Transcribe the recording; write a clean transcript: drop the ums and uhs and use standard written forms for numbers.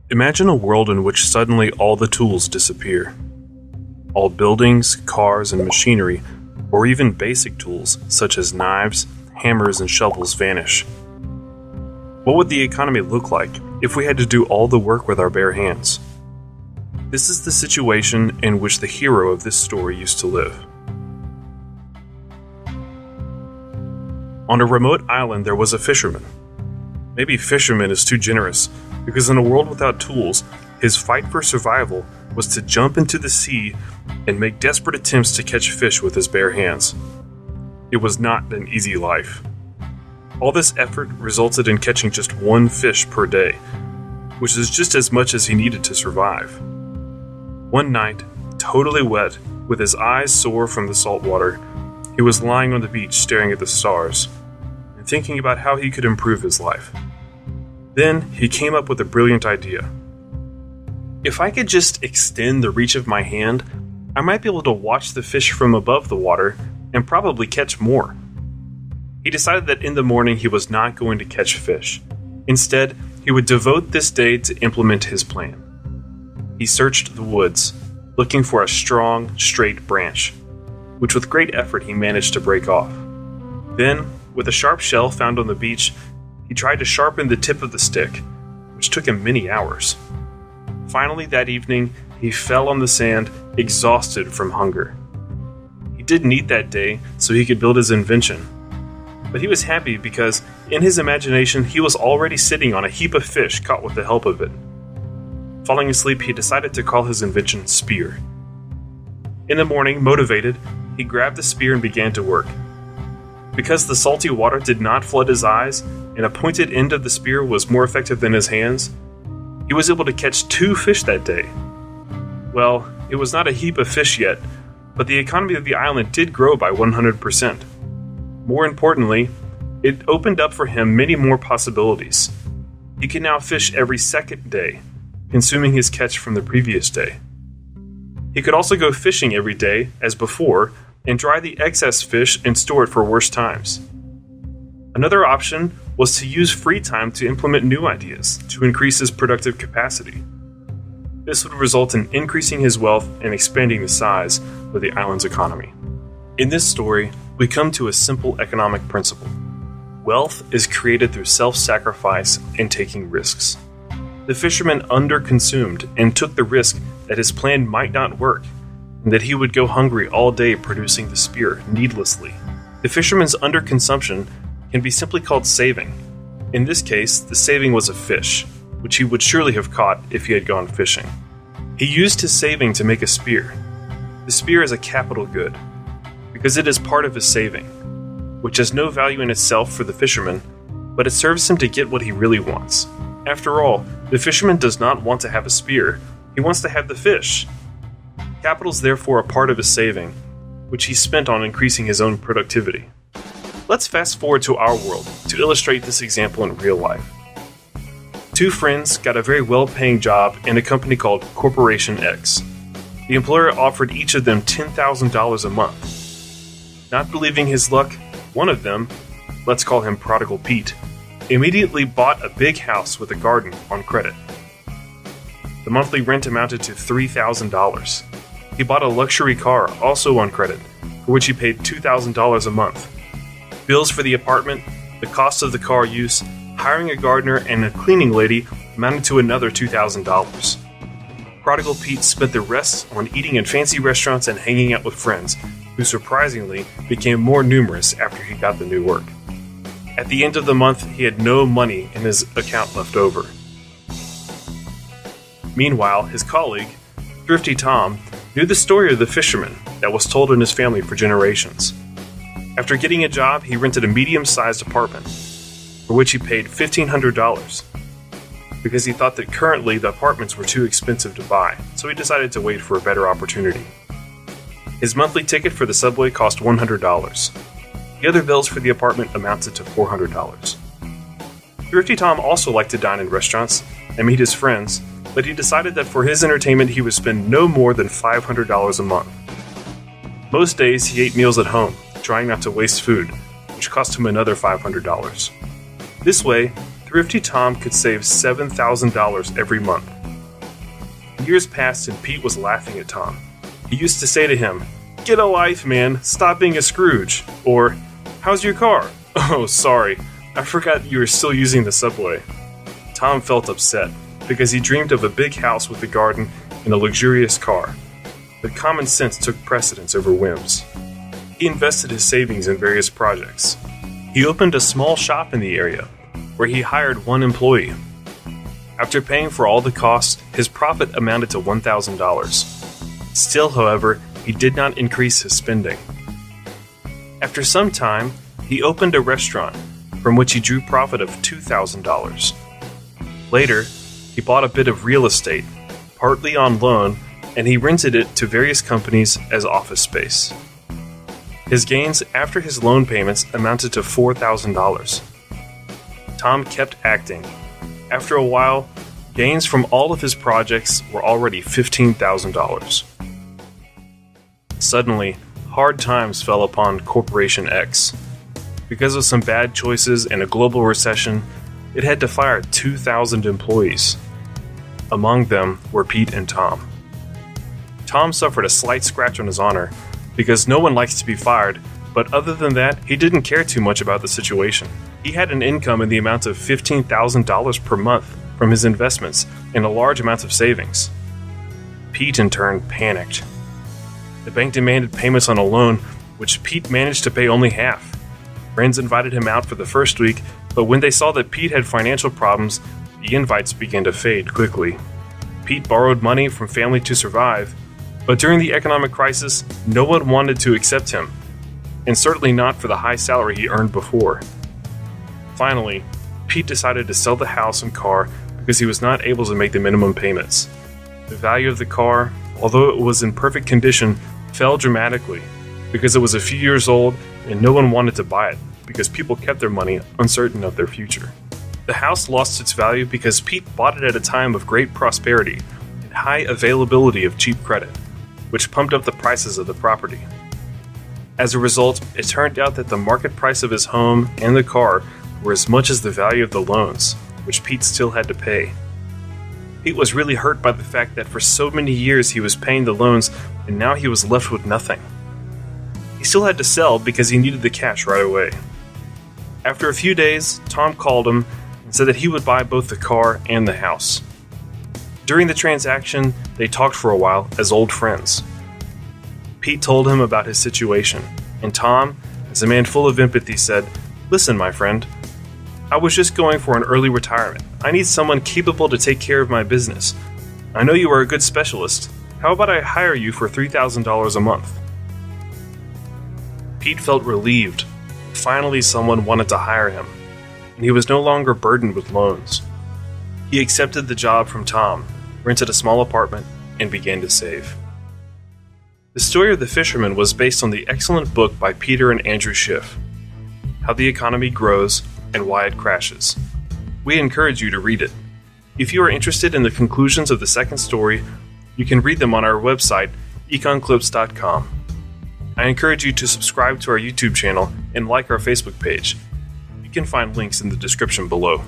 Imagine a world in which suddenly all the tools disappear. All buildings, cars, and machinery, or even basic tools such as knives, hammers, and shovels vanish. What would the economy look like if we had to do all the work with our bare hands? This is the situation in which the hero of this story used to live. On a remote island there was a fisherman. Maybe fisherman is too generous, because in a world without tools, his fight for survival was to jump into the sea and make desperate attempts to catch fish with his bare hands. It was not an easy life. All this effort resulted in catching just one fish per day, which is just as much as he needed to survive. One night, totally wet, with his eyes sore from the salt water, he was lying on the beach staring at the stars and thinking about how he could improve his life. Then he came up with a brilliant idea. If I could just extend the reach of my hand, I might be able to watch the fish from above the water and probably catch more. He decided that in the morning he was not going to catch fish. Instead, he would devote this day to implement his plan. He searched the woods, looking for a strong, straight branch, which with great effort he managed to break off. Then, with a sharp shell found on the beach, he tried to sharpen the tip of the stick, which took him many hours. Finally, that evening, he fell on the sand, exhausted from hunger. He didn't eat that day, so he could build his invention. But he was happy because, in his imagination, he was already sitting on a heap of fish caught with the help of it. Falling asleep, he decided to call his invention Spear. In the morning, motivated, he grabbed the spear and began to work. Because the salty water did not flood his eyes, and a pointed end of the spear was more effective than his hands, he was able to catch 2 fish that day. Well, it was not a heap of fish yet, but the economy of the island did grow by 100%. More importantly, it opened up for him many more possibilities. He could now fish every second day, consuming his catch from the previous day. He could also go fishing every day, as before, and dry the excess fish and store it for worse times. Another option was to use free time to implement new ideas to increase his productive capacity. This would result in increasing his wealth and expanding the size of the island's economy. In this story, we come to a simple economic principle. Wealth is created through self-sacrifice and taking risks. The fisherman underconsumed and took the risk that his plan might not work, and that he would go hungry all day producing the spear needlessly. The fisherman's underconsumption can be simply called saving. In this case, the saving was a fish, which he would surely have caught if he had gone fishing. He used his saving to make a spear. The spear is a capital good, because it is part of his saving, which has no value in itself for the fisherman, but it serves him to get what he really wants. After all, the fisherman does not want to have a spear, he wants to have the fish. Capital is therefore a part of his saving, which he spent on increasing his own productivity. Let's fast forward to our world to illustrate this example in real life. 2 friends got a very well-paying job in a company called Corporation X. The employer offered each of them $10,000 a month. Not believing his luck, one of them, let's call him Prodigal Pete, immediately bought a big house with a garden on credit. The monthly rent amounted to $3,000. He bought a luxury car, also on credit, for which he paid $2,000 a month. Bills for the apartment, the cost of the car use, hiring a gardener, and a cleaning lady amounted to another $2,000. Prodigal Pete spent the rest on eating in fancy restaurants and hanging out with friends, who surprisingly became more numerous after he got the new work. At the end of the month, he had no money in his account left over. Meanwhile, his colleague, Thrifty Tom, knew the story of the fisherman that was told in his family for generations. After getting a job, he rented a medium-sized apartment, for which he paid $1,500, because he thought that currently the apartments were too expensive to buy, so he decided to wait for a better opportunity. His monthly ticket for the subway cost $100. The other bills for the apartment amounted to $400. Thrifty Tom also liked to dine in restaurants and meet his friends, but he decided that for his entertainment he would spend no more than $500 a month. Most days he ate meals at home, trying not to waste food, which cost him another $500. This way, Thrifty Tom could save $7,000 every month. Years passed and Pete was laughing at Tom. He used to say to him, "Get a life, man. Stop being a Scrooge." Or, "How's your car?" "Oh, sorry. I forgot you were still using the subway." Tom felt upset because he dreamed of a big house with a garden and a luxurious car. But common sense took precedence over whims. He invested his savings in various projects. He opened a small shop in the area, where he hired one employee. After paying for all the costs, his profit amounted to $1,000. Still, however, he did not increase his spending. After some time, he opened a restaurant, from which he drew profit of $2,000. Later, he bought a bit of real estate, partly on loan, and he rented it to various companies as office space. His gains after his loan payments amounted to $4,000. Tom kept acting. After a while, gains from all of his projects were already $15,000. Suddenly, hard times fell upon Corporation X. Because of some bad choices and a global recession, it had to fire 2,000 employees. Among them were Pete and Tom. Tom suffered a slight scratch on his honor, because no one likes to be fired, but other than that, he didn't care too much about the situation. He had an income in the amount of $15,000 per month from his investments and a large amount of savings. Pete, in turn, panicked. The bank demanded payments on a loan, which Pete managed to pay only half. Friends invited him out for the first week, but when they saw that Pete had financial problems, the invites began to fade quickly. Pete borrowed money from family to survive, but during the economic crisis, no one wanted to accept him, and certainly not for the high salary he earned before. Finally, Pete decided to sell the house and car because he was not able to make the minimum payments. The value of the car, although it was in perfect condition, fell dramatically because it was a few years old and no one wanted to buy it because people kept their money uncertain of their future. The house lost its value because Pete bought it at a time of great prosperity and high availability of cheap credit, which pumped up the prices of the property. As a result, it turned out that the market price of his home and the car were as much as the value of the loans, which Pete still had to pay. Pete was really hurt by the fact that for so many years he was paying the loans and now he was left with nothing. He still had to sell because he needed the cash right away. After a few days, Tom called him and said that he would buy both the car and the house. During the transaction, they talked for a while as old friends. Pete told him about his situation, and Tom, as a man full of empathy, said, "Listen, my friend, I was just going for an early retirement. I need someone capable to take care of my business. I know you are a good specialist. How about I hire you for $3,000 a month?" Pete felt relieved. Finally, someone wanted to hire him, and he was no longer burdened with loans. He accepted the job from Tom, rented a small apartment, and began to save. The story of the fisherman was based on the excellent book by Peter and Andrew Schiff, How the Economy Grows and Why It Crashes. We encourage you to read it. If you are interested in the conclusions of the second story, you can read them on our website, econclips.com. I encourage you to subscribe to our YouTube channel and like our Facebook page. You can find links in the description below.